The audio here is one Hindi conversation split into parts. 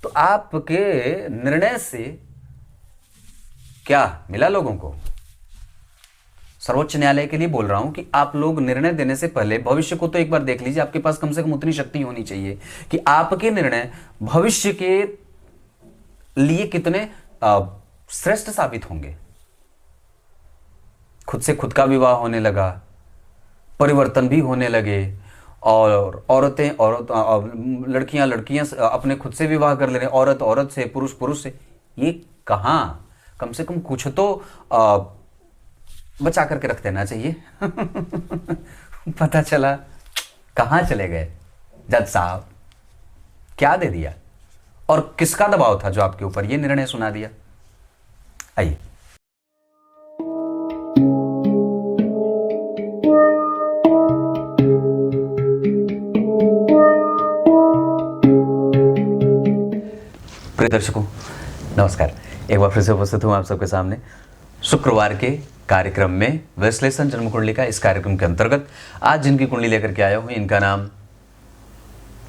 तो आपके निर्णय से क्या मिला लोगों को? सर्वोच्च न्यायालय के लिए बोल रहा हूं कि आप लोग निर्णय देने से पहले भविष्य को तो एक बार देख लीजिए। आपके पास कम से कम उतनी शक्ति होनी चाहिए कि आपके निर्णय भविष्य के लिए कितने श्रेष्ठ साबित होंगे। खुद से खुद का विवाह होने लगा, परिवर्तन भी होने लगे, और लड़कियां अपने खुद से विवाह कर ले रहे, औरत से, पुरुष से। ये कहां? कम से कम कुछ तो बचा करके रख देना चाहिए। पता चला कहां चले गए जज साहब, क्या दे दिया और किसका दबाव था जो आपके ऊपर ये निर्णय सुना दिया? आइए प्रिय दर्शकों, नमस्कार। एक बार फिर से उपस्थित हूं आप सबके सामने शुक्रवार के कार्यक्रम में विश्लेषण जन्म कुंडली का। इस कार्यक्रम के अंतर्गत आज जिनकी कुंडली लेकर के आया हूं, इनका नाम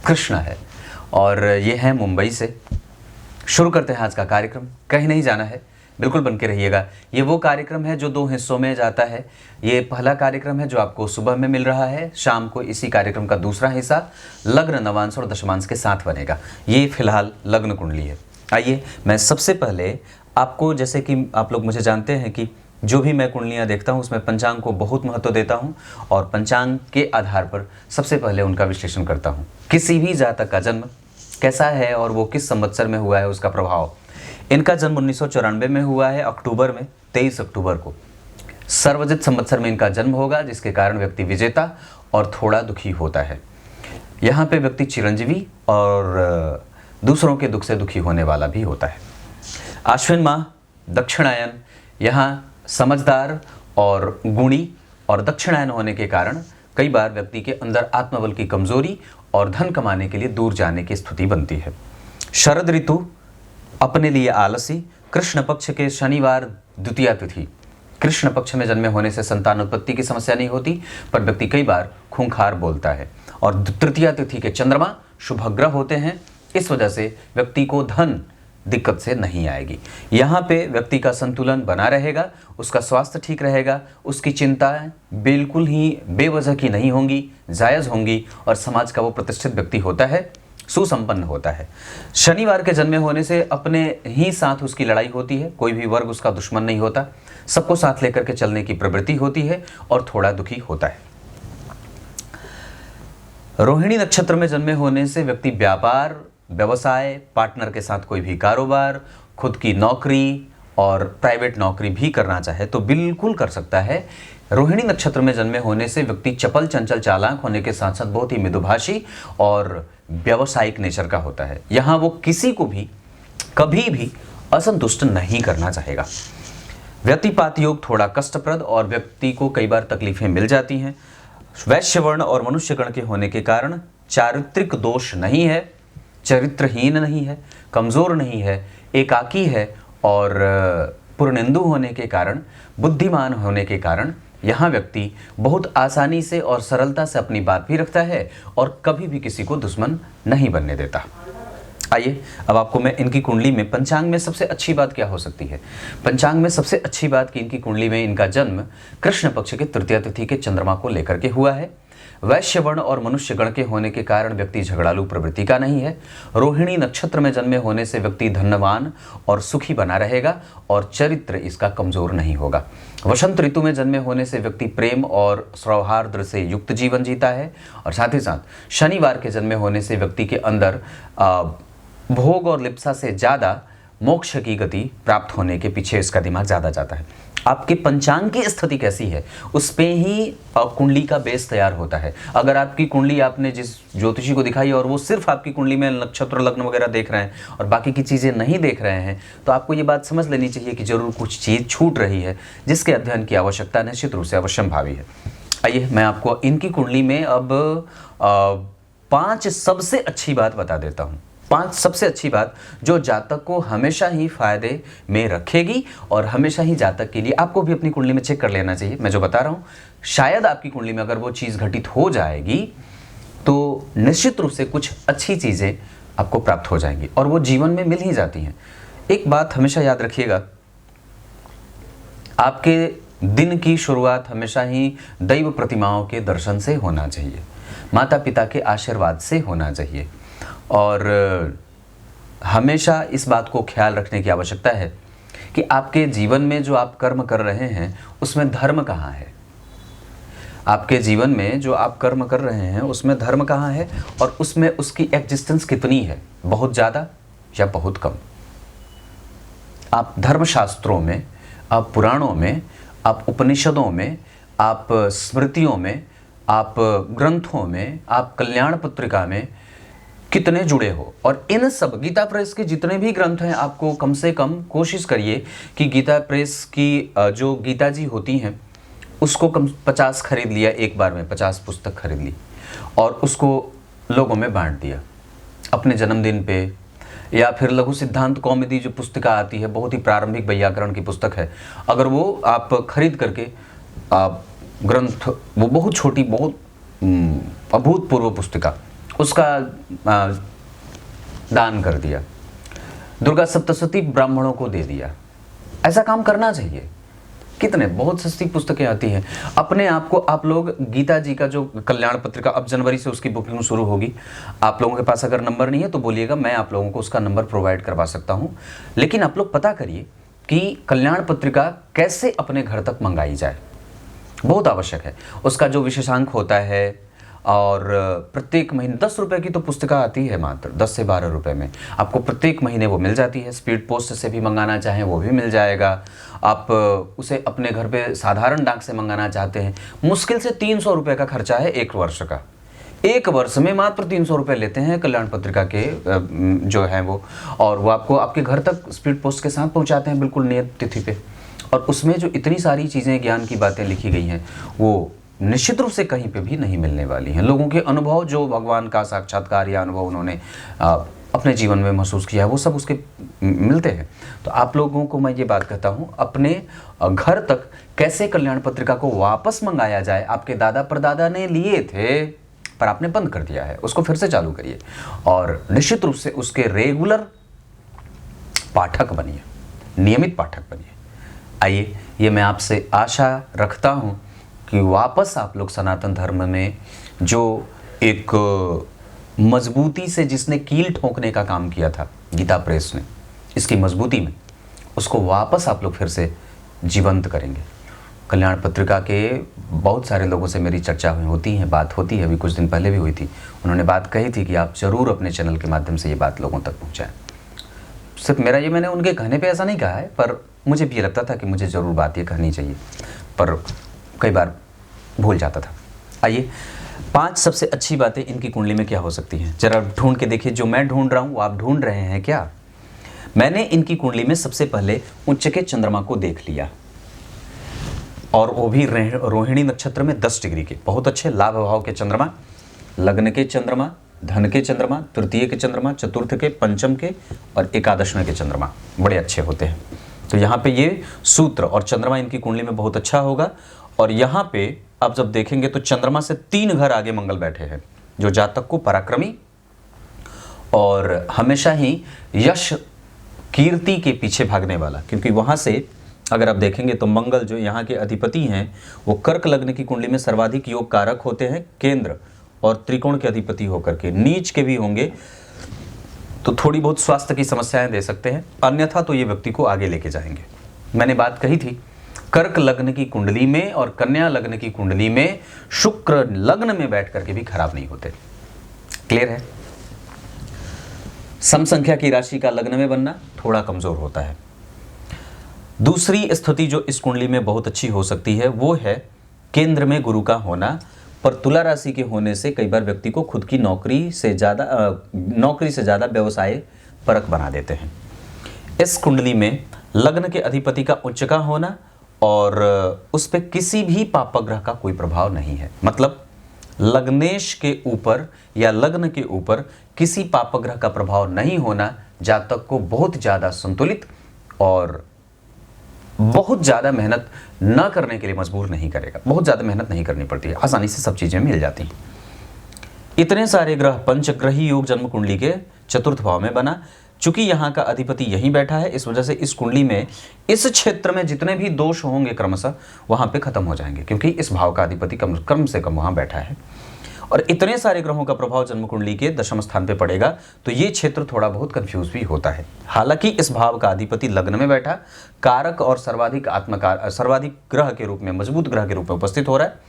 कृष्णा है और ये है मुंबई से। शुरू करते हैं आज का कार्यक्रम। कहीं नहीं जाना है, बिल्कुल बन के रहिएगा। ये वो कार्यक्रम है जो 2 हिस्सों में जाता है। ये पहला कार्यक्रम है जो आपको सुबह में मिल रहा है। शाम को इसी कार्यक्रम का दूसरा हिस्सा लग्न, नवांश और दशमांश के साथ बनेगा। ये फिलहाल लग्न कुंडली है। आइए, मैं सबसे पहले आपको, जैसे कि आप लोग मुझे जानते हैं कि जो भी मैं कुंडलियाँ देखता हूँ उसमें पंचांग को बहुत महत्व देता हूँ और पंचांग के आधार पर सबसे पहले उनका विश्लेषण करता हूँ। किसी भी जातक का जन्म कैसा है और वो किस संवत्सर में हुआ है, उसका प्रभाव। इनका जन्म 1994 में हुआ है, अक्टूबर में, 23 अक्टूबर को। सर्वजित संवत्सर में इनका जन्म होगा, जिसके कारण व्यक्ति विजेता और थोड़ा दुखी होता है। यहाँ पे व्यक्ति चिरंजीवी और दूसरों के दुख से दुखी होने वाला भी होता है। आश्विन माह, दक्षिणायन, यहाँ समझदार और गुणी और दक्षिणायन होने के कारण कई बार व्यक्ति के अंदर आत्मबल की कमजोरी और धन कमाने के लिए दूर जाने की स्थिति बनती है। शरद ऋतु, अपने लिए आलसी, कृष्ण पक्ष के शनिवार, द्वितीया तिथि। कृष्ण पक्ष में जन्मे होने से संतान उत्पत्ति की समस्या नहीं होती, पर व्यक्ति कई बार खूंखार बोलता है। और तृतीया तिथि के चंद्रमा शुभग्रह होते हैं, इस वजह से व्यक्ति को धन दिक्कत से नहीं आएगी। यहाँ पे व्यक्ति का संतुलन बना रहेगा, उसका स्वास्थ्य ठीक रहेगा, उसकी चिंताएं बिल्कुल ही बेवजह की नहीं होंगी, जायज़ होंगी और समाज का वो प्रतिष्ठित व्यक्ति होता है, सुसंपन्न होता है। शनिवार के जन्मे होने से अपने ही साथ उसकी लड़ाई होती है, कोई भी वर्ग उसका दुश्मन नहीं होता, सबको साथ लेकर के चलने की प्रवृत्ति होती है और थोड़ा दुखी होता है। रोहिणी नक्षत्र में जन्मे होने से व्यक्ति व्यापार, व्यवसाय, पार्टनर के साथ कोई भी कारोबार, खुद की नौकरी और प्राइवेट नौकरी भी करना चाहे तो बिल्कुल कर सकता है। रोहिणी नक्षत्र में जन्मे होने से व्यक्ति चपल, चंचल, चालाक होने के साथ साथ बहुत ही मृदुभाषी और व्यावसायिक नेचर का होता है। यहाँ वो किसी को भी कभी भी असंतुष्ट नहीं करना चाहेगा। व्यतिपात योग थोड़ा कष्टप्रद और व्यक्ति को कई बार तकलीफें मिल जाती हैं। वैश्य वर्ण और मनुष्य गण के होने के कारण चारित्रिक दोष नहीं है, चरित्रहीन नहीं है, कमज़ोर नहीं है, एकाकी है और पूर्णेंदु होने के कारण, बुद्धिमान होने के कारण यहाँ व्यक्ति बहुत आसानी से और सरलता से अपनी बात भी रखता है और कभी भी किसी को दुश्मन नहीं बनने देता। आइए, अब आपको मैं इनकी कुंडली में पंचांग में सबसे अच्छी बात क्या हो सकती है। पंचांग में सबसे अच्छी बात कि इनकी कुंडली में इनका जन्म कृष्ण पक्ष के तृतीया तिथि के चंद्रमा को लेकर के हुआ है। वैश्य वर्ण और मनुष्य गण के होने के कारण व्यक्ति झगड़ालू प्रवृत्ति का नहीं है। रोहिणी नक्षत्र में जन्मे होने से व्यक्ति धनवान और सुखी बना रहेगा और चरित्र इसका कमजोर नहीं होगा। वसंत ऋतु में जन्मे होने से व्यक्ति प्रेम और सौहार्द से युक्त जीवन जीता है और साथ ही साथ शनिवार के जन्मे होने से व्यक्ति के अंदर भोग और लिप्सा से ज़्यादा मोक्ष की गति प्राप्त होने के पीछे इसका दिमाग ज़्यादा जाता है। आपके पंचांग की स्थिति कैसी है उस पे ही कुंडली का बेस तैयार होता है। अगर आपकी कुंडली आपने जिस ज्योतिषी को दिखाई और वो सिर्फ आपकी कुंडली में नक्षत्र, लग्न वगैरह देख रहे हैं और बाकी की चीज़ें नहीं देख रहे हैं, तो आपको ये बात समझ लेनी चाहिए कि जरूर कुछ चीज़ छूट रही है जिसके अध्ययन की आवश्यकता निश्चित रूप से अवश्यंभावी है। आइए, मैं आपको इनकी कुंडली में अब 5 सबसे अच्छी बात बता देता हूँ। 5 सबसे अच्छी बात जो जातक को हमेशा ही फायदे में रखेगी और हमेशा ही जातक के लिए, आपको भी अपनी कुंडली में चेक कर लेना चाहिए। मैं जो बता रहा हूँ, शायद आपकी कुंडली में अगर वो चीज़ घटित हो जाएगी तो निश्चित रूप से कुछ अच्छी चीज़ें आपको प्राप्त हो जाएंगी और वो जीवन में मिल ही जाती हैं। एक बात हमेशा याद रखिएगा, आपके दिन की शुरुआत हमेशा ही दैव प्रतिमाओं के दर्शन से होना चाहिए, माता पिता के आशीर्वाद से होना चाहिए। और हमेशा इस बात को ख्याल रखने की आवश्यकता है कि आपके जीवन में जो आप कर्म कर रहे हैं उसमें धर्म कहाँ है। आपके जीवन में जो आप कर्म कर रहे हैं उसमें धर्म कहाँ है और उसमें उसकी एग्जिस्टेंस कितनी है, बहुत ज़्यादा या बहुत कम। आप धर्मशास्त्रों में, आप पुराणों में, आप उपनिषदों में, आप स्मृतियों में, आप ग्रंथों में, आप कल्याण पत्रिका में कितने जुड़े हो। और इन सब गीता प्रेस के जितने भी ग्रंथ हैं, आपको कम से कम कोशिश करिए कि गीता प्रेस की जो गीता जी होती हैं उसको कम 50 खरीद लिया, एक बार में 50 पुस्तक खरीद ली और उसको लोगों में बांट दिया अपने जन्मदिन पे। या फिर लघु सिद्धांत कौमुदी जो पुस्तिका आती है, बहुत ही प्रारंभिक व्याकरण की पुस्तक है, अगर वो आप खरीद करके आप ग्रंथ, वो बहुत छोटी, बहुत अभूतपूर्व पुस्तिका, उसका दान कर दिया, दुर्गा सप्तशती ब्राह्मणों को दे दिया, ऐसा काम करना चाहिए। कितने बहुत सस्ती पुस्तकें आती हैं। अपने आप को आप लोग गीता जी का जो कल्याण पत्रिका, अब जनवरी से उसकी बुकिंग शुरू होगी, आप लोगों के पास अगर नंबर नहीं है तो बोलिएगा, मैं आप लोगों को उसका नंबर प्रोवाइड करवा सकता हूं। लेकिन आप लोग पता करिए कि कल्याण पत्रिका कैसे अपने घर तक मंगाई जाए, बहुत आवश्यक है। उसका जो विशेषांक होता है, और प्रत्येक महीने 10 रुपये की तो पुस्तिका आती है, मात्र 10 से 12 रुपये में आपको प्रत्येक महीने वो मिल जाती है। स्पीड पोस्ट से भी मंगाना चाहें वो भी मिल जाएगा। आप उसे अपने घर पे साधारण डाक से मंगाना चाहते हैं, मुश्किल से 300 रुपये का खर्चा है एक वर्ष का। एक वर्ष में मात्र 300 रुपये लेते हैं कल्याण पत्रिका के जो है वो, और वो आपको आपके घर तक स्पीड पोस्ट के साथ पहुँचाते हैं बिल्कुल नियत तिथि पे। और उसमें जो इतनी सारी चीज़ें, ज्ञान की बातें लिखी गई हैं, वो निश्चित रूप से कहीं पे भी नहीं मिलने वाली हैं। लोगों के अनुभव, जो भगवान का साक्षात्कार या अनुभव उन्होंने अपने जीवन में महसूस किया है, वो सब उसके मिलते हैं। तो आप लोगों को मैं ये बात कहता हूँ, अपने घर तक कैसे कल्याण पत्रिका को वापस मंगाया जाए। आपके दादा परदादा ने लिए थे पर आपने बंद कर दिया है, उसको फिर से चालू करिए और निश्चित रूप से उसके रेगुलर पाठक बनिए, नियमित पाठक बनिए। आइए, ये मैं आपसे आशा रखता हूँ कि वापस आप लोग सनातन धर्म में जो एक मजबूती से, जिसने कील ठोकने का काम किया था गीता प्रेस ने, इसकी मजबूती में, उसको वापस आप लोग फिर से जीवंत करेंगे। कल्याण पत्रिका के बहुत सारे लोगों से मेरी चर्चा होती है, बात होती है, अभी कुछ दिन पहले भी हुई थी। उन्होंने बात कही थी कि आप ज़रूर अपने चैनल के माध्यम से ये बात लोगों तक पहुँचाएँ। सिर्फ मेरा ये, मैंने उनके कहने पे ऐसा नहीं कहा है, पर मुझे भी लगता था कि मुझे ज़रूर बात ये कहनी चाहिए, पर कई बार भूल जाता था। आइए, 5 सबसे अच्छी बातें इनकी कुंडली में क्या हो सकती हैं, जरा ढूंढ के देखिए। जो मैं ढूंढ रहा हूँ वो आप ढूंढ रहे हैं क्या? मैंने इनकी कुंडली में सबसे पहले उच्च के चंद्रमा को देख लिया, और वो भी रोहिणी नक्षत्र में 10 डिग्री के, बहुत अच्छे लाभ भाव के चंद्रमा, लग्न के चंद्रमा, धन के चंद्रमा, तृतीय के चंद्रमा, चतुर्थ के, पंचम के और एकादश के चंद्रमा बड़े अच्छे होते हैं। तो यहाँ पे ये सूत्र और चंद्रमा इनकी कुंडली में बहुत अच्छा होगा। और यहाँ पे आप जब देखेंगे तो चंद्रमा से 3 घर आगे मंगल बैठे हैं, जो जातक को पराक्रमी और हमेशा ही यश कीर्ति के पीछे भागने वाला, क्योंकि वहाँ से अगर आप देखेंगे तो मंगल जो यहाँ के अधिपति हैं वो कर्क लग्न की कुंडली में सर्वाधिक योग कारक होते हैं, केंद्र और त्रिकोण के अधिपति होकर के। नीच के भी होंगे तो थोड़ी बहुत स्वास्थ्य की समस्याएं दे सकते हैं, अन्यथा तो ये व्यक्ति को आगे लेके जाएंगे। मैंने बात कही थी, कर्क लग्न की कुंडली में और कन्या लग्न की कुंडली में शुक्र लग्न में बैठ करके भी खराब नहीं होते। क्लियर है? सम संख्या की राशि का लग्न में बनना थोड़ा कमजोर होता है। दूसरी स्थिति जो इस कुंडली में बहुत अच्छी हो सकती है वो है केंद्र में गुरु का होना, पर तुला राशि के होने से कई बार व्यक्ति को खुद की नौकरी से ज़्यादा व्यवसाय परक बना देते हैं। इस कुंडली में लग्न के अधिपति का उच्च का होना और उस पर किसी भी पापग्रह का कोई प्रभाव नहीं है, मतलब लग्नेश के ऊपर या लग्न के ऊपर किसी पापग्रह का प्रभाव नहीं होना जातक को बहुत ज़्यादा संतुलित और बहुत ज़्यादा मेहनत न करने के लिए मजबूर नहीं करेगा। बहुत ज़्यादा मेहनत नहीं करनी पड़ती है, आसानी से सब चीज़ें मिल जाती हैं। इतने सारे ग्रह पंचग्रही योग जन्म कुंडली के चतुर्थ भाव में बना। चूंकि यहाँ का अधिपति यहीं बैठा है, इस वजह से इस कुंडली में इस क्षेत्र में जितने भी दोष होंगे क्रमशः वहां पे खत्म हो जाएंगे, क्योंकि इस भाव का अधिपति कम से कम वहां बैठा है। और इतने सारे ग्रहों का प्रभाव जन्म कुंडली के दशम स्थान पे पड़ेगा, तो ये क्षेत्र थोड़ा बहुत कंफ्यूज भी होता है। हालांकि इस भाव का अधिपति लग्न में बैठा कारक और सर्वाधिक ग्रह के रूप में, मजबूत ग्रह के रूप में उपस्थित हो रहा है,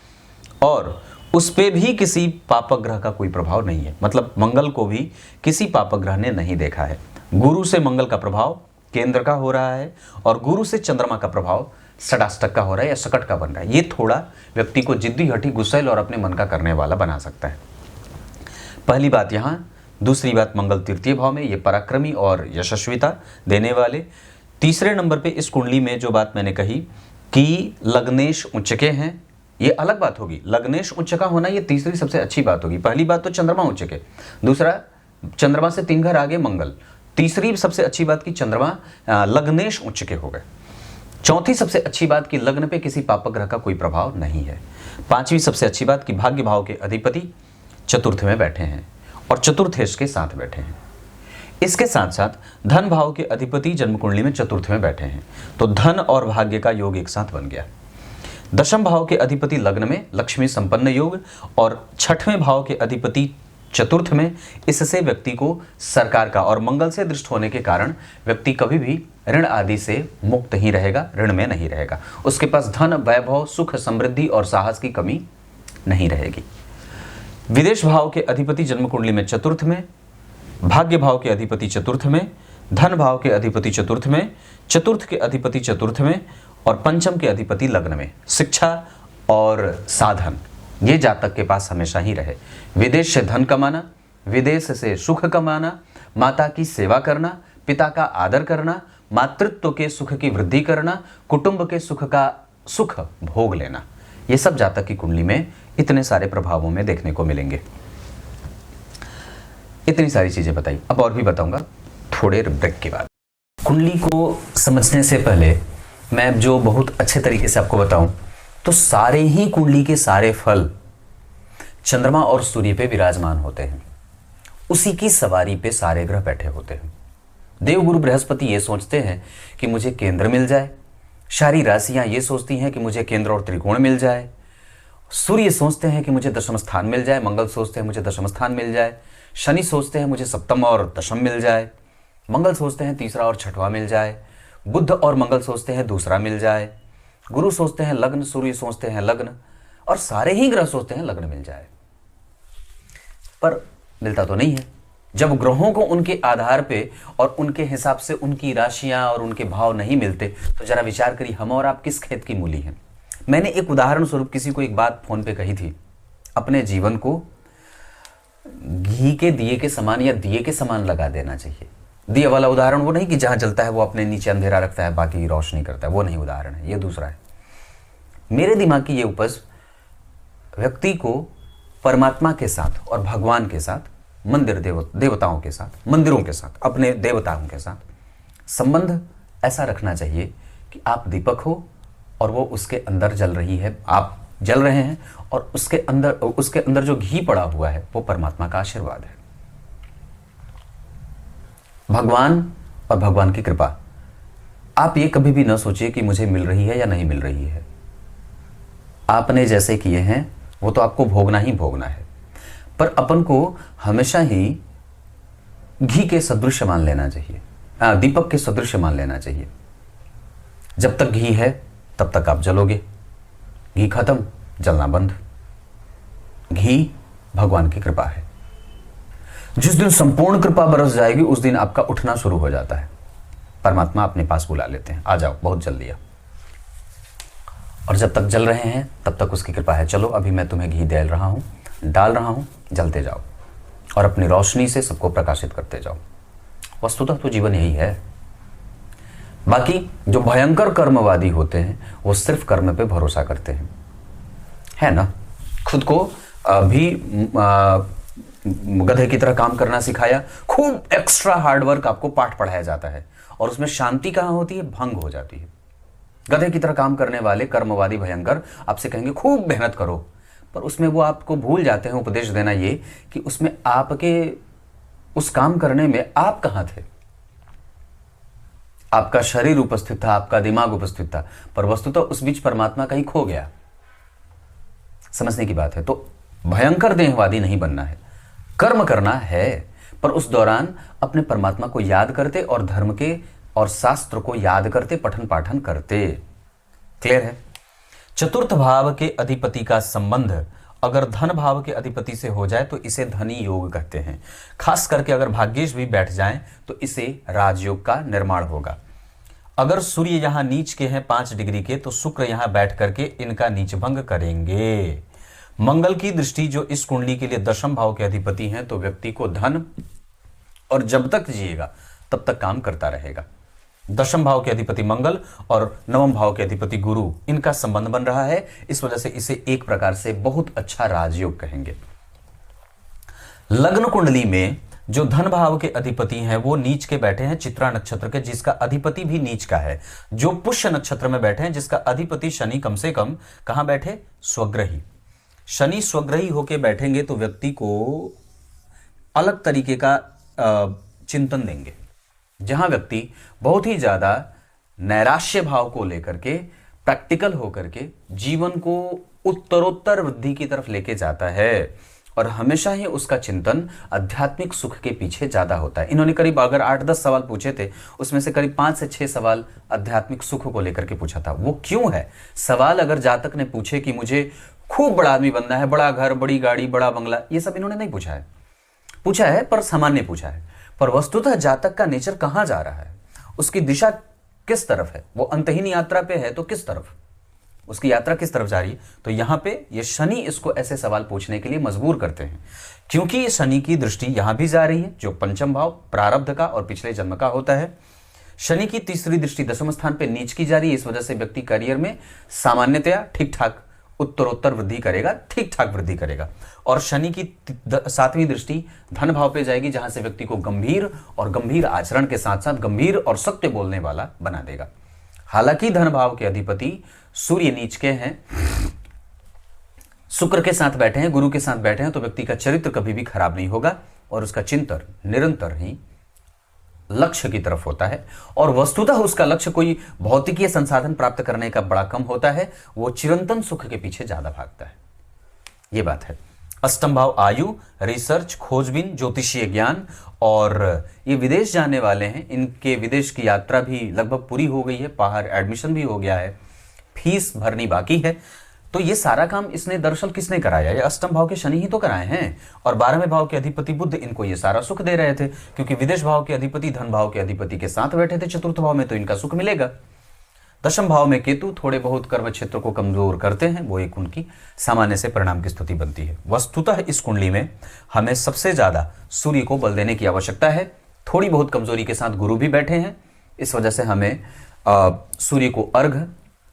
और उस पे भी किसी पापक ग्रह का कोई प्रभाव नहीं है। मतलब मंगल को भी किसी पापक ग्रह ने नहीं देखा है। गुरु से मंगल का प्रभाव केंद्र का हो रहा है, और गुरु से चंद्रमा का प्रभाव षडाष्टक का हो रहा है या सकट का बन रहा है। ये थोड़ा व्यक्ति को जिद्दी, हठी, गुस्सैल और अपने मन का करने वाला बना सकता है। पहली बात यहाँ। दूसरी बात, मंगल तृतीय भाव में, ये पराक्रमी और यशस्विता देने वाले। तीसरे नंबर पे इस कुंडली में जो बात मैंने कही कि लग्नेश उच्चके हैं, ये अलग बात होगी। लग्नेश उच्च का होना ये तीसरी सबसे अच्छी बात होगी। पहली बात तो चंद्रमा उच्च के, दूसरा चंद्रमा से 3 घर आगे मंगल, तीसरी सबसे अच्छी बात कि चंद्रमा लग्नेश उच्च के हो गए। चौथी सबसे अच्छी बात कि लग्न पे किसी पापक ग्रह का कोई प्रभाव नहीं है। पांचवी सबसे अच्छी बात कि भाग्य भाव के अधिपति चतुर्थ में बैठे हैं और चतुर्थेश के साथ बैठे हैं। इसके साथ साथ धन भाव के अधिपति जन्म कुंडली में चतुर्थ में बैठे हैं, तो धन और भाग्य का योग एक साथ बन गया। दशम भाव के अधिपति लग्न में लक्ष्मी संपन्न योग, और छठवें भाव के अधिपति चतुर्थ में। इससे व्यक्ति को सरकार का और मंगल से दृष्ट होने के कारण व्यक्ति कभी भी ऋण आदि से मुक्त ही रहेगा, ऋण में नहीं रहेगा। उसके पास धन, वैभव, सुख, समृद्धि और साहस की कमी नहीं रहेगी। विदेश भाव के अधिपति जन्म कुंडली में चतुर्थ में, भाग्य भाव के अधिपति चतुर्थ में, धन भाव के अधिपति चतुर्थ में, चतुर्थ के अधिपति चतुर्थ में, और पंचम के अधिपति लग्न में। शिक्षा और साधन ये जातक के पास हमेशा ही रहे। विदेश से धन कमाना, विदेश से सुख कमाना, माता की सेवा करना, पिता का आदर करना, मातृत्व के सुख की वृद्धि करना, कुटुंब के सुख का सुख भोग लेना, ये सब जातक की कुंडली में इतने सारे प्रभावों में देखने को मिलेंगे। इतनी सारी चीजें बताई, अब और भी बताऊंगा थोड़े ब्रेक के बाद। कुंडली को समझने से पहले मैं जो बहुत अच्छे तरीके से आपको बताऊं, तो सारे ही कुंडली के सारे फल चंद्रमा और सूर्य पे विराजमान होते हैं। उसी की सवारी पे सारे ग्रह बैठे होते हैं। देवगुरु बृहस्पति ये सोचते हैं कि मुझे केंद्र मिल जाए, सारी राशियां ये सोचती हैं कि मुझे केंद्र और त्रिकोण मिल जाए, सूर्य सोचते हैं कि मुझे दशम स्थान मिल जाए, मंगल सोचते हैं मुझे दशम स्थान मिल जाए, शनि सोचते हैं मुझे सप्तम और दशम मिल जाए, मंगल सोचते हैं तीसरा और छठवां मिल जाए, बुध और मंगल सोचते हैं दूसरा मिल जाए, गुरु सोचते हैं लग्न, सूर्य सोचते हैं लग्न, और सारे ही ग्रह सोचते हैं लग्न मिल जाए। पर मिलता तो नहीं है। जब ग्रहों को उनके आधार पे और उनके हिसाब से उनकी राशियां और उनके भाव नहीं मिलते, तो जरा विचार करिए हम और आप किस खेत की मूली हैं। मैंने एक उदाहरण स्वरूप किसी को एक बात फोन पे कही थी, अपने जीवन को घी के दिए के समान या दिए के समान लगा देना चाहिए। दिए वाला उदाहरण वो नहीं कि जहां जलता है वो अपने नीचे अंधेरा रखता है बाकी रोशनी करता है, वो नहीं उदाहरण है, ये दूसरा है। मेरे दिमाग की ये उपज व्यक्ति को परमात्मा के साथ और भगवान के साथ, देवताओं के साथ, मंदिरों के साथ, अपने देवताओं के साथ संबंध ऐसा रखना चाहिए कि आप दीपक हो और वो उसके अंदर जल रही है, आप जल रहे हैं, और उसके अंदर जो घी पड़ा हुआ है वो परमात्मा का आशीर्वाद है, भगवान और भगवान की कृपा। आप ये कभी भी ना सोचिए कि मुझे मिल रही है या नहीं मिल रही है। आपने जैसे किए हैं वो तो आपको भोगना ही भोगना है, पर अपन को हमेशा ही घी के सदृश मान लेना चाहिए, दीपक के सदृश मान लेना चाहिए। जब तक घी है तब तक आप जलोगे, घी खत्म जलना बंद। घी भगवान की कृपा है। जिस दिन संपूर्ण कृपा बरस जाएगी उस दिन आपका उठना शुरू हो जाता है, परमात्मा अपने पास बुला लेते हैं, आ जाओ बहुत जल्दी आ। और जब तक जल रहे हैं तब तक उसकी कृपा है, चलो अभी मैं तुम्हें घी डाल रहा हूं, जलते जाओ और अपनी रोशनी से सबको प्रकाशित करते जाओ। वस्तुतः तो जीवन यही है। बाकी जो भयंकर कर्मवादी होते हैं वो सिर्फ कर्म पे भरोसा करते हैं, है ना। खुद को भी गधे की तरह काम करना सिखाया, खूब एक्स्ट्रा हार्डवर्क आपको पाठ पढ़ाया जाता है, और उसमें शांति कहाँ होती है, भंग हो जाती है। गधे की तरह काम करने वाले कर्मवादी भयंकर आपसे कहेंगे खूब मेहनत करो, पर उसमें वो आपको भूल जाते हैं उपदेश देना ये कि उसमें आपके उस काम करने में आप कहाँ थे। आपका शरीर उपस्थित था, आपका दिमाग उपस्थित था, पर वस्तुतः उस बीच परमात्मा कहीं खो गया। समझने की बात है। तो भयंकर देहवादी नहीं बनना है, कर्म करना है, पर उस दौरान अपने परमात्मा को याद करते और धर्म के और शास्त्र को याद करते, पठन पाठन करते। क्लियर है। चतुर्थ भाव के अधिपति का संबंध अगर धन भाव के अधिपति से हो जाए तो इसे धनी योग कहते हैं। खास करके अगर भाग्येश भी बैठ जाएं तो इसे राजयोग का निर्माण होगा। अगर सूर्य यहां नीच के हैं 5 डिग्री के, तो शुक्र यहां बैठ करके इनका नीच भंग करेंगे। मंगल की दृष्टि जो इस कुंडली के लिए दशम भाव के अधिपति हैं, तो व्यक्ति को धन और जब तक जिएगा तब तक काम करता रहेगा। दशम भाव के अधिपति मंगल और नवम भाव के अधिपति गुरु, इनका संबंध बन रहा है। इस वजह से इसे एक प्रकार से बहुत अच्छा राजयोग कहेंगे। लग्न कुंडली में जो धन भाव के अधिपति हैं वो नीच के बैठे हैं चित्रा नक्षत्र के, जिसका अधिपति भी नीच का है। जो पुष्य नक्षत्र में बैठे हैं जिसका अधिपति शनि कम से कम कहां बैठे, स्वग्रही। शनि स्वग्रही होके बैठेंगे तो व्यक्ति को अलग तरीके का चिंतन देंगे। जहां व्यक्ति बहुत ही ज्यादा नैराश्य भाव को लेकर के प्रैक्टिकल होकर के जीवन को उत्तरोत्तर वृद्धि की तरफ लेके जाता है और हमेशा ही उसका चिंतन आध्यात्मिक सुख के पीछे ज्यादा होता है। इन्होंने करीब अगर 8-10 सवाल पूछे थे, उसमें से करीब 5 से 6 सवाल आध्यात्मिक सुख को लेकर के पूछा था। वो क्यों है? सवाल अगर जातक ने पूछे कि मुझे खूब बड़ा आदमी बनना है, बड़ा घर, बड़ी गाड़ी, बड़ा बंगला, ये सब इन्होंने नहीं पूछा है। पूछा है पर सामान्य पूछा है। पर वस्तुतः जातक का नेचर कहां जा रहा है, उसकी दिशा किस तरफ है, वो अंतहीन यात्रा पे है तो किस तरफ, उसकी यात्रा किस तरफ जा रही है। तो यहां पे ये शनि इसको ऐसे सवाल पूछने के लिए मजबूर करते हैं, क्योंकि ये शनि की दृष्टि यहां भी जा रही है जो पंचम भाव प्रारब्ध का और पिछले जन्म का होता है। शनि की तीसरी दृष्टि दशम स्थान पे नीच की जा रही है। इस वजह से व्यक्ति करियर में सामान्यतया ठीक ठाक उत्तरोत्तर वृद्धि करेगा, ठीक ठाक वृद्धि करेगा। और शनि की 7वीं दृष्टि धन भाव पे जाएगी, जहां से व्यक्ति को गंभीर आचरण के साथ साथ गंभीर और सत्य बोलने वाला बना देगा। हालांकि धन भाव के अधिपति सूर्य नीच के हैं, शुक्र के साथ बैठे हैं, गुरु के साथ बैठे हैं, तो व्यक्ति का चरित्र कभी भी खराब नहीं होगा और उसका चिंतन निरंतर ही लक्ष्य की तरफ होता है। और वस्तुतः उसका लक्ष्य कोई भौतिकीय संसाधन प्राप्त करने का बड़ा कम होता है, वो चिरंतन सुख के पीछे ज्यादा भागता है। ये बात है। अष्टम भाव आयु, रिसर्च, खोजबीन, ज्योतिषीय ज्ञान, और ये विदेश जाने वाले हैं, इनके विदेश की यात्रा भी लगभग पूरी हो गई है, बाहर एडमिशन भी हो गया है, फीस भरनी बाकी है। तो ये सारा काम इसने दरअसल किसने कराया? ये अष्टम भाव के शनि ही तो कराए हैं। और 12वें भाव के अधिपति बुध इनको ये सारा सुख दे रहे थे, क्योंकि विदेश भाव के अधिपति धन भाव के अधिपति के साथ बैठे थे चतुर्थ भाव में, तो इनका सुख मिलेगा। दशम भाव में केतु थोड़े बहुत कर्म क्षेत्र को कमजोर करते हैं, वो एक उनकी सामान्य से परिणाम की स्थिति बनती है। वस्तुतः इस कुंडली में हमें सबसे ज्यादा सूर्य को बल देने की आवश्यकता है। थोड़ी बहुत कमजोरी के साथ गुरु भी बैठे हैं, इस वजह से हमें सूर्य को अर्घ,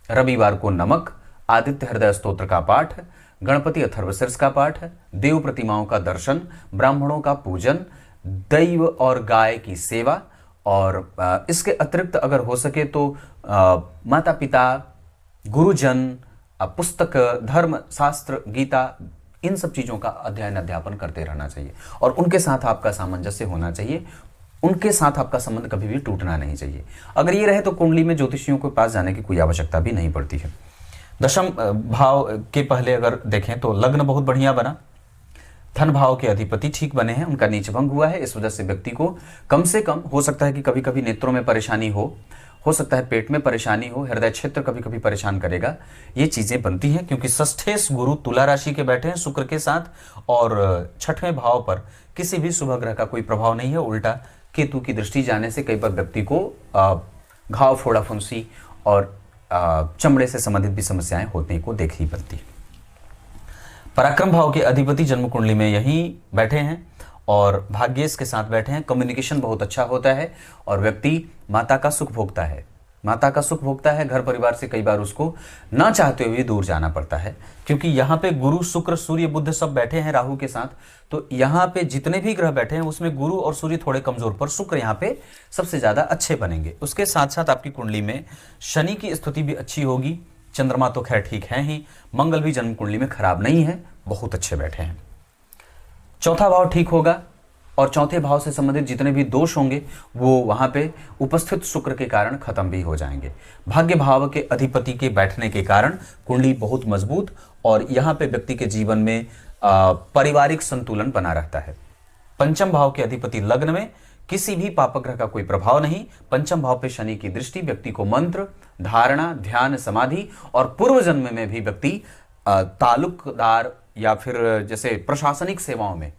रविवार को नमक, आदित्य हृदय स्तोत्र का पाठ, गणपति अथर्वशीर्ष का पाठ, देव प्रतिमाओं का दर्शन, ब्राह्मणों का पूजन, दैव और गाय की सेवा, और इसके अतिरिक्त अगर हो सके तो माता पिता, गुरुजन, पुस्तक, धर्म शास्त्र, गीता, इन सब चीज़ों का अध्ययन अध्यापन करते रहना चाहिए और उनके साथ आपका सामंजस्य होना चाहिए। उनके साथ आपका संबंध कभी भी टूटना नहीं चाहिए। अगर ये रहे तो कुंडली में ज्योतिषियों के पास जाने की कोई आवश्यकता भी नहीं पड़ती है। दशम भाव के पहले अगर देखें तो लग्न बहुत बढ़िया बना, धन भाव के अधिपति ठीक बने हैं, उनका नीच भंग हुआ है। इस वजह से व्यक्ति को कम से कम हो सकता है कि कभी कभी नेत्रों में परेशानी हो सकता है पेट में परेशानी हो, हृदय क्षेत्र कभी कभी परेशान करेगा। ये चीजें बनती हैं क्योंकि षष्ठेश गुरु तुला राशि के बैठे हैं शुक्र के साथ, और 6वें भाव पर किसी भी शुभ ग्रह का कोई प्रभाव नहीं है। उल्टा केतु की दृष्टि जाने से कई बार व्यक्ति को घाव, फोड़ा, फुंसी और चमड़े से संबंधित भी समस्याएं होने को देखी बनती है। पराक्रम भाव के अधिपति जन्म कुंडली में यहीं बैठे हैं और भाग्येश के साथ बैठे हैं। कम्युनिकेशन बहुत अच्छा होता है और व्यक्ति माता का सुख भोगता है, माता का सुख भोगता है। घर परिवार से कई बार उसको ना चाहते हुए दूर जाना पड़ता है, क्योंकि यहाँ पे गुरु, शुक्र, सूर्य, बुध सब बैठे हैं राहु के साथ। तो यहाँ पे जितने भी ग्रह बैठे हैं उसमें गुरु और सूर्य थोड़े कमजोर, पर शुक्र यहाँ पे सबसे ज्यादा अच्छे बनेंगे। उसके साथ साथ आपकी कुंडली में शनि की स्थिति भी अच्छी होगी, चंद्रमा तो खैर ठीक है ही, मंगल भी जन्म कुंडली में खराब नहीं है, बहुत अच्छे बैठे हैं। चौथा भाव ठीक होगा और चौथे भाव से संबंधित जितने भी दोष होंगे वो वहां पे उपस्थित शुक्र के कारण खत्म भी हो जाएंगे। भाग्य भाव के अधिपति के बैठने के कारण कुंडली बहुत मजबूत और यहां पे व्यक्ति के जीवन में पारिवारिक संतुलन बना रहता है। पंचम भाव के अधिपति लग्न में, किसी भी पाप ग्रह का कोई प्रभाव नहीं। पंचम भाव पे शनि की दृष्टि व्यक्ति को मंत्र, धारणा, ध्यान, समाधि और पूर्व जन्म में भी व्यक्ति ताल्लुकदार या फिर जैसे प्रशासनिक सेवाओं में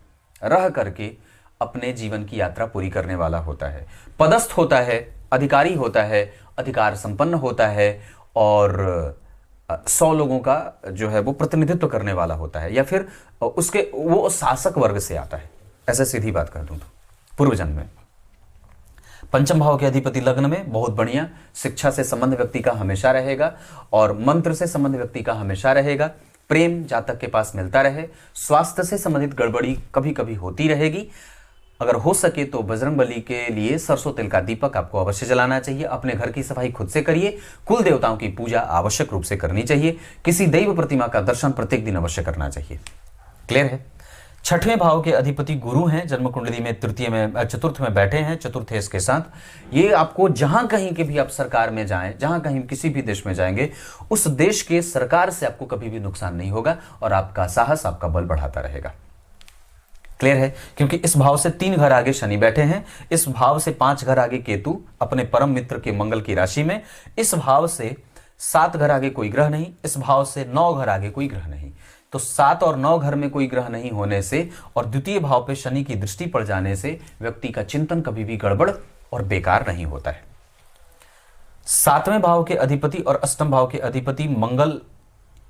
रह करके अपने जीवन की यात्रा पूरी करने वाला होता है। पदस्थ होता है, अधिकारी होता है, अधिकार संपन्न होता है और 100 लोगों का जो है वो प्रतिनिधित्व करने वाला होता है, या फिर उसके वो शासक वर्ग से आता है, ऐसे सीधी बात कर दूं तो पूर्व जन्म में। पंचम भाव के अधिपति लग्न में, बहुत बढ़िया, शिक्षा से संबंध व्यक्ति का हमेशा रहेगा और मंत्र से संबंध व्यक्ति का हमेशा रहेगा। प्रेम जातक के पास मिलता रहे। स्वास्थ्य से संबंधित गड़बड़ी कभी कभी होती रहेगी। अगर हो सके तो बजरंगबली के लिए सरसों तेल का दीपक आपको अवश्य जलाना चाहिए। अपने घर की सफाई खुद से करिए। कुल देवताओं की पूजा आवश्यक रूप से करनी चाहिए। किसी दैव प्रतिमा का दर्शन प्रत्येक दिन अवश्य करना चाहिए। क्लियर है। छठवें भाव के अधिपति गुरु हैं, जन्म कुंडली में चतुर्थ में बैठे हैं, चतुर्थेश के साथ। ये आपको जहां कहीं के भी आप सरकार में जाएं, जहां कहीं किसी भी देश में जाएंगे, उस देश के सरकार से आपको कभी भी नुकसान नहीं होगा और आपका साहस, आपका बल बढ़ाता रहेगा। क्लियर है। क्योंकि इस भाव से 3 घर आगे शनि बैठे हैं, इस भाव से 5 घर आगे केतु अपने परम मित्र के मंगल की राशि में, इस भाव से 7 घर आगे कोई ग्रह नहीं, इस भाव से 9 घर आगे कोई ग्रह नहीं। तो 7 और 9 घर में कोई ग्रह नहीं होने से और द्वितीय भाव पे शनि की दृष्टि पड़ जाने से व्यक्ति का चिंतन कभी भी गड़बड़ और बेकार नहीं होता है। 7वें भाव के अधिपति और अष्टम भाव के अधिपति मंगल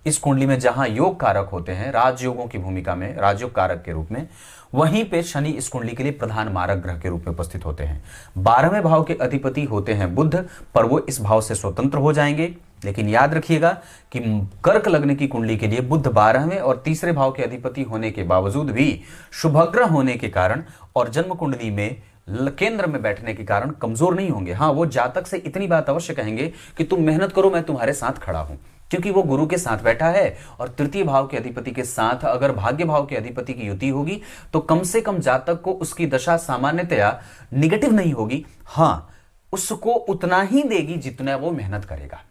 इस कुंडली में जहां योग कारक होते हैं, राजयोगों की भूमिका में, राजयोग कारक के रूप में, वहीं पे शनि इस कुंडली के लिए प्रधान मारक ग्रह के रूप में उपस्थित होते हैं। 12वें भाव के अधिपति होते हैं बुध, पर वो इस भाव से स्वतंत्र हो जाएंगे। लेकिन याद रखिएगा कि कर्क लग्न की कुंडली के लिए बुध 12वें और तीसरे भाव के अधिपति होने के बावजूद भी शुभग्रह होने के कारण और जन्म कुंडली में केंद्र में बैठने के कारण कमजोर नहीं होंगे। हाँ, वो जातक से इतनी बात अवश्य कहेंगे कि तुम मेहनत करो, मैं तुम्हारे साथ खड़ा हूं, क्योंकि वो गुरु के साथ बैठा है और तृतीय भाव के अधिपति के साथ अगर भाग्य भाव के अधिपति की युति होगी तो कम से कम जातक को उसकी दशा सामान्यतया निगेटिव नहीं होगी। हाँ, उसको उतना ही देगी जितना वो मेहनत करेगा।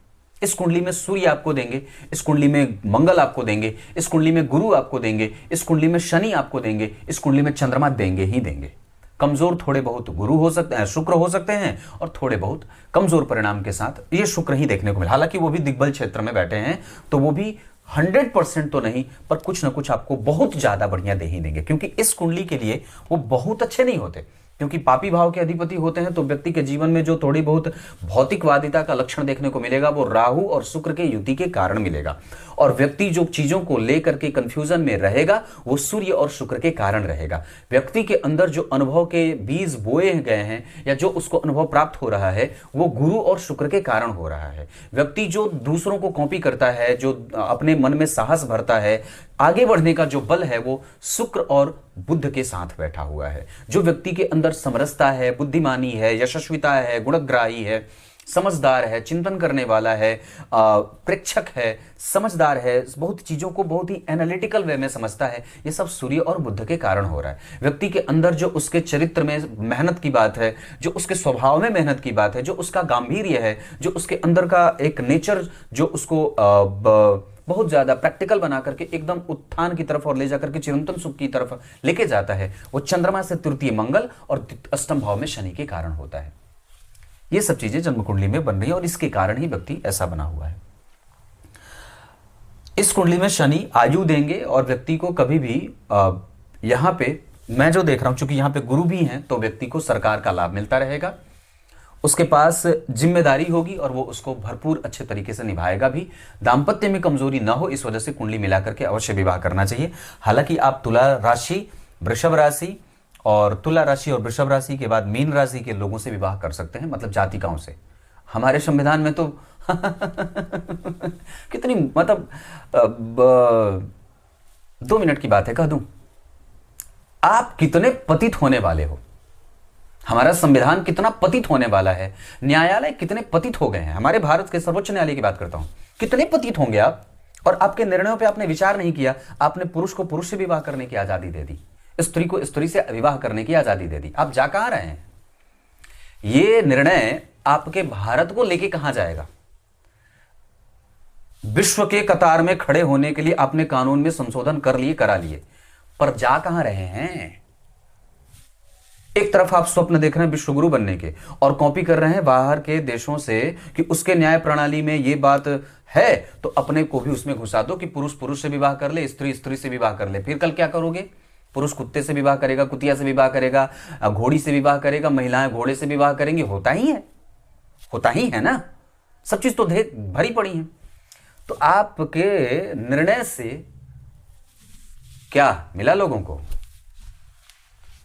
इस कुंडली में सूर्य आपको देंगे, इस कुंडली में मंगल आपको देंगे, इस कुंडली में गुरु आपको देंगे, इस कुंडली में शनि आपको देंगे, इस कुंडली में चंद्रमा देंगे ही देंगे। कमजोर थोड़े बहुत गुरु हो सकते हैं, शुक्र हो सकते हैं और थोड़े बहुत कमजोर परिणाम के साथ ये शुक्र ही देखने को मिला। हालांकि वो भी दिग्बल क्षेत्र में बैठे हैं तो वो भी 100% तो नहीं, पर कुछ ना कुछ आपको बहुत ज्यादा बढ़िया दे ही देंगे, क्योंकि इस कुंडली के लिए वो बहुत अच्छे नहीं होते। क्योंकि पापी भाव के अधिपति होते हैं तो व्यक्ति के जीवन में जो थोड़ी बहुत भौतिकवादिता का लक्षण देखने को मिलेगा वो राहु और शुक्र के युति के कारण मिलेगा। और व्यक्ति जो चीजों को लेकर के कंफ्यूजन में रहेगा वो सूर्य और शुक्र के कारण रहेगा। व्यक्ति के अंदर जो अनुभव के बीज बोए गए हैं या जो उसको अनुभव प्राप्त हो रहा है वो गुरु और शुक्र के कारण हो रहा है। व्यक्ति जो दूसरों को कॉपी करता है, जो अपने मन में साहस भरता है, आगे बढ़ने का जो बल है वो शुक्र और बुध के साथ बैठा हुआ है। जो व्यक्ति के अंदर समरसता है, बुद्धिमानी है, यशस्विता है, गुणग्राही है, समझदार है, चिंतन करने वाला है, प्रेक्षक है, समझदार है, बहुत चीजों को बहुत ही एनालिटिकल वे में समझता है, ये सब सूर्य और बुध के कारण हो रहा है। व्यक्ति के अंदर जो उसके चरित्र में मेहनत की बात है, जो उसके स्वभाव में मेहनत की बात है, जो उसका गांभीर्य है, जो उसके अंदर का एक नेचर जो उसको बहुत ज्यादा प्रैक्टिकल बना करके एकदम उत्थान की तरफ और ले जाकर के चिरंतन सुख की तरफ लेके जाता है, वो चंद्रमा से तृतीय मंगल और अष्टम भाव में शनि के कारण होता है। ये सब चीजें जन्म कुंडली में बन रही है और इसके कारण ही व्यक्ति ऐसा बना हुआ है। इस कुंडली में शनि आयु देंगे और व्यक्ति को कभी भी यहां पे मैं जो देख रहा हूं, चूंकि यहां पे गुरु भी हैं तो व्यक्ति को सरकार का लाभ मिलता रहेगा, उसके पास जिम्मेदारी होगी और वो उसको भरपूर अच्छे तरीके से निभाएगा भी। दाम्पत्य में कमजोरी ना हो इस वजह से कुंडली मिला करके अवश्य विवाह करना चाहिए। हालांकि आप तुला राशि, वृषभ राशि और तुला राशि और वृषभ राशि के बाद मीन राशि के लोगों से विवाह कर सकते हैं, मतलब जातिकाओं से। हमारे संविधान में तो कितनी मतलब 2 मिनट की बात है, कह दूं आप कितने पतित होने वाले हो। हमारा संविधान कितना पतित होने वाला है, न्यायालय कितने पतित हो गए हैं। हमारे भारत के सर्वोच्च न्यायालय की बात करता हूं, कितने पतित होंगे आप। और आपके निर्णयों पे आपने विचार नहीं किया, आपने पुरुष को पुरुष से विवाह करने की आजादी दे दी, स्त्री को स्त्री से विवाह करने की आजादी दे दी। आप जा कहां रहे हैं? ये निर्णय आपके भारत को लेके कहां जाएगा? विश्व के कतार में खड़े होने के लिए आपने कानून में संशोधन कर लिए, करा लिए, पर जा कहां रहे हैं? एक तरफ आप स्वप्न देख रहे हैं विश्वगुरु बनने के और कॉपी कर रहे हैं बाहर के देशों से कि उसके न्याय प्रणाली में ये बात है, तो अपने को भी उसमें घुसा दो कि पुरुष पुरुष से विवाह कर ले, स्त्री स्त्री से विवाह कर ले। फिर कल क्या करोगे? पुरुष कुत्ते से विवाह करेगा, कुतिया से विवाह करेगा, घोड़ी से विवाह करेगा, महिलाएं घोड़े से विवाह करेंगी। होता ही है ना, सब चीज तो भरी पड़ी है। तो आपके निर्णय से क्या मिला लोगों को?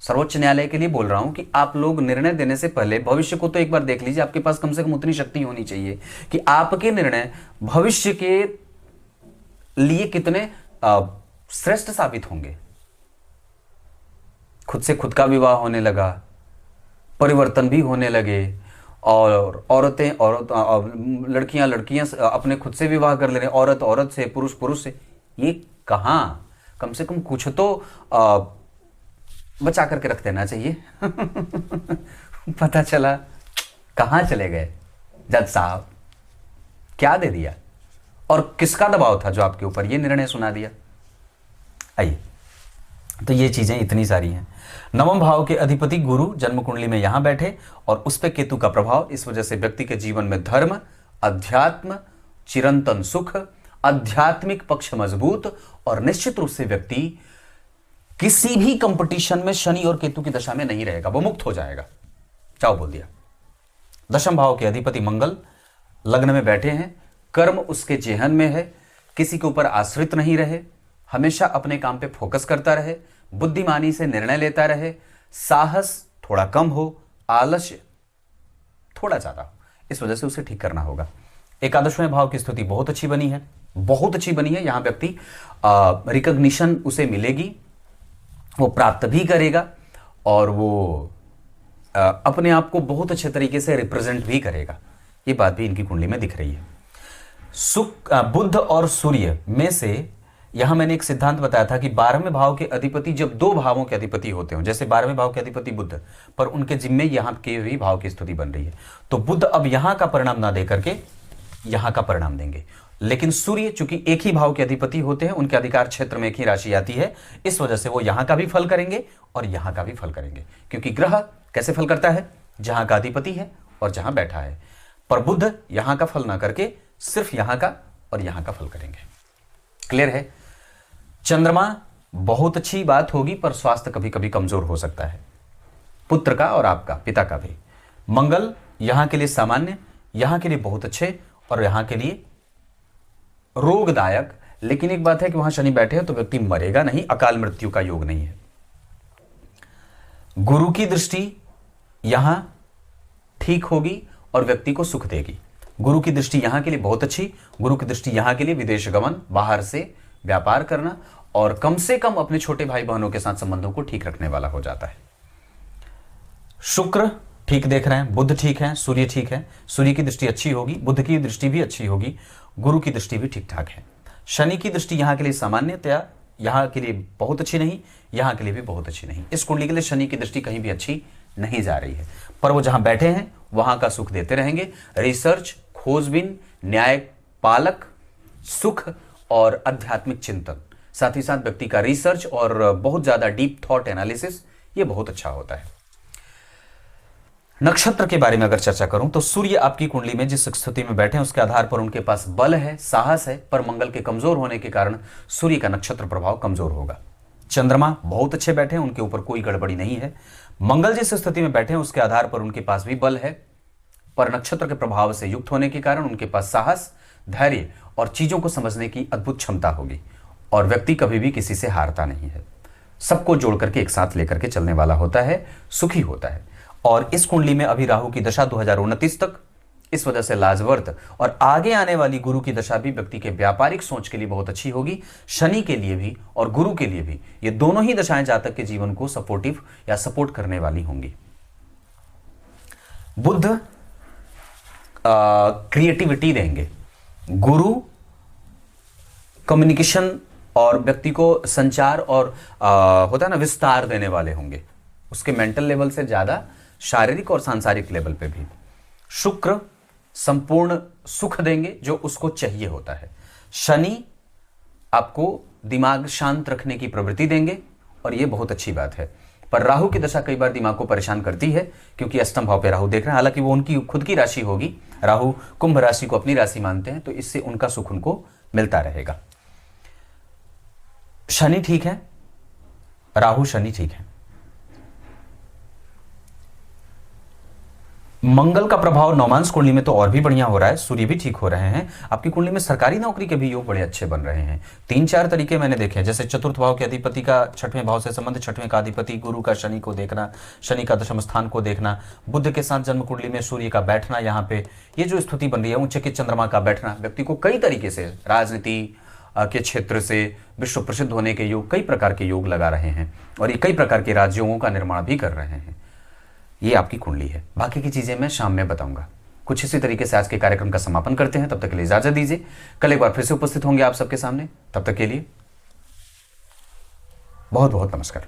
सर्वोच्च न्यायालय के लिए बोल रहा हूं कि आप लोग निर्णय देने से पहले भविष्य को तो एक बार देख लीजिए। आपके पास कम से कम उतनी शक्ति होनी चाहिए कि आपके निर्णय भविष्य के लिए कितने श्रेष्ठ साबित होंगे। खुद से खुद का विवाह होने लगा, परिवर्तन भी होने लगे, और लड़कियां अपने खुद से विवाह कर ले रहे, औरत से, पुरुष पुरुष से। ये कहां? कम से कम कुछ तो बचा करके रख देना चाहिए। पता चला कहां चले गए जज साहब, क्या दे दिया और किसका दबाव था जो आपके ऊपर ये निर्णय सुना दिया। आइए, तो ये चीजें इतनी सारी हैं। नवम भाव के अधिपति गुरु जन्म कुंडली में यहां बैठे और उस पर केतु का प्रभाव, इस वजह से व्यक्ति के जीवन में धर्म, अध्यात्म, चिरंतन सुख, आध्यात्मिक पक्ष मजबूत, और निश्चित रूप से व्यक्ति किसी भी कंपटीशन में शनि और केतु की दशा में नहीं रहेगा, वो मुक्त हो जाएगा। चाओ बोल दिया। दशम भाव के अधिपति मंगल लग्न में बैठे हैं, कर्म उसके जेहन में है, किसी के ऊपर आश्रित नहीं रहे, हमेशा अपने काम पे फोकस करता रहे, बुद्धिमानी से निर्णय लेता रहे, साहस थोड़ा कम हो, आलस्य थोड़ा ज्यादा हो, इस वजह से उसे ठीक करना होगा। एकादशवें भाव की स्थिति बहुत अच्छी बनी है, बहुत अच्छी बनी है। यहां व्यक्ति रिकॉग्निशन उसे मिलेगी, वो प्राप्त भी करेगा और वो अपने आप को बहुत अच्छे तरीके से रिप्रेजेंट भी करेगा। ये बात भी इनकी कुंडली में दिख रही है। बुध और सूर्य में से यहां मैंने एक सिद्धांत बताया था कि 12वें भाव के अधिपति जब दो भावों के अधिपति होते हो, जैसे 12वें भाव के अधिपति बुध, पर उनके जिम्मे यहां के भी भाव की स्थिति बन रही है, तो बुध अब यहां का परिणाम ना दे करके यहां का परिणाम देंगे। लेकिन सूर्य चूंकि एक ही भाव के अधिपति होते हैं, उनके अधिकार क्षेत्र में एक ही राशि आती है, इस वजह से वो यहां का भी फल करेंगे और यहां का भी फल करेंगे। क्योंकि ग्रह कैसे फल करता है? जहां का अधिपति है और जहां बैठा है। पर बुध यहां का फल ना करके सिर्फ यहां का और यहां का फल करेंगे। क्लियर है? चंद्रमा बहुत अच्छी बात होगी, पर स्वास्थ्य कभी कभी कमजोर हो सकता है, पुत्र का और आपका, पिता का भी। मंगल यहां के लिए सामान्य, यहां के लिए बहुत अच्छे और यहां के लिए रोगदायक। लेकिन एक बात है कि वहां शनि बैठे हैं तो व्यक्ति मरेगा नहीं, अकाल मृत्यु का योग नहीं है। गुरु की दृष्टि यहां ठीक होगी और व्यक्ति को सुख देगी। गुरु की दृष्टि यहां के लिए बहुत अच्छी, गुरु की दृष्टि यहां के लिए विदेश गमन, बाहर से व्यापार करना और कम से कम अपने छोटे भाई बहनों के साथ संबंधों को ठीक रखने वाला हो जाता है। शुक्र ठीक देख रहे हैं, बुध ठीक है, सूर्य ठीक है, सूर्य की दृष्टि अच्छी होगी, बुध की दृष्टि भी अच्छी होगी, गुरु की दृष्टि भी ठीक ठाक है। शनि की दृष्टि यहां के लिए सामान्यतया, यहां के लिए बहुत अच्छी नहीं, यहां के लिए भी बहुत अच्छी नहीं। इस कुंडली के लिए शनि की दृष्टि कहीं भी अच्छी नहीं जा रही है, पर वो जहां बैठे हैं वहां का सुख देते रहेंगे। रिसर्च, खोजबीन, न्याय पालक, सुख और आध्यात्मिक चिंतन, साथ ही साथ व्यक्ति का रिसर्च और बहुत ज्यादा डीप थॉट एनालिसिस, ये बहुत अच्छा होता है। नक्षत्र के बारे में अगर चर्चा करूं तो सूर्य आपकी कुंडली में जिस स्थिति में बैठे हैं उसके आधार पर उनके पास बल है, साहस है, पर मंगल के कमजोर होने के कारण सूर्य का नक्षत्र प्रभाव कमजोर होगा। चंद्रमा बहुत अच्छे बैठे हैं, उनके ऊपर कोई गड़बड़ी नहीं है। मंगल जिस स्थिति में बैठे हैं उसके आधार पर उनके पास भी बल है, पर नक्षत्र के प्रभाव से युक्त होने के कारण उनके पास साहस, धैर्य और चीजों को समझने की अद्भुत क्षमता होगी और व्यक्ति कभी भी किसी से हारता नहीं है, सबको जोड़ करके एक साथ लेकर के चलने वाला होता है, सुखी होता है। और इस कुंडली में अभी राहु की दशा 2029 तक, इस वजह से लाजवर्त, और आगे आने वाली गुरु की दशा भी व्यक्ति के व्यापारिक सोच के लिए बहुत अच्छी होगी, शनि के लिए भी और गुरु के लिए भी। ये दोनों ही दशाएं जातक के जीवन को सपोर्टिव या सपोर्ट करने वाली होंगी। बुध क्रिएटिविटी देंगे, गुरु कम्युनिकेशन और व्यक्ति को संचार और होता है ना विस्तार देने वाले होंगे, उसके मेंटल लेवल से ज्यादा शारीरिक और सांसारिक लेवल पे भी। शुक्र संपूर्ण सुख देंगे जो उसको चाहिए होता है। शनि आपको दिमाग शांत रखने की प्रवृत्ति देंगे और यह बहुत अच्छी बात है। पर राहु की दशा कई बार दिमाग को परेशान करती है क्योंकि अष्टम भाव पे राहु देख रहे हैं, हालांकि वो उनकी खुद की राशि होगी, राहु कुंभ राशि को अपनी राशि मानते हैं, तो इससे उनका सुख उनको मिलता रहेगा। शनि ठीक है, राहु शनि ठीक है। मंगल का प्रभाव नवमांश कुंडली में तो और भी बढ़िया हो रहा है, सूर्य भी ठीक हो रहे हैं। आपकी कुंडली में सरकारी नौकरी के भी योग बड़े अच्छे बन रहे हैं। 3-4 तरीके मैंने देखे हैं, जैसे चतुर्थ भाव के अधिपति का छठवें भाव से संबंध, छठवें का अधिपति गुरु का शनि को देखना, शनि का दशम स्थान को देखना, बुध के साथ जन्म कुंडली में सूर्य का बैठना, यहाँ पे ये जो स्थिति बन रही है, उच्च के चंद्रमा का बैठना, व्यक्ति को कई तरीके से राजनीति के क्षेत्र से विश्व प्रसिद्ध होने के योग, कई प्रकार के योग लगा रहे हैं और ये कई प्रकार के राजयोगों का निर्माण भी कर रहे हैं। ये आपकी कुंडली है, बाकी की चीजें मैं शाम में बताऊंगा। कुछ इसी तरीके से आज के कार्यक्रम का समापन करते हैं, तब तक के लिए इजाजत दीजिए। कल एक बार फिर से उपस्थित होंगे आप सबके सामने, तब तक के लिए बहुत बहुत नमस्कार।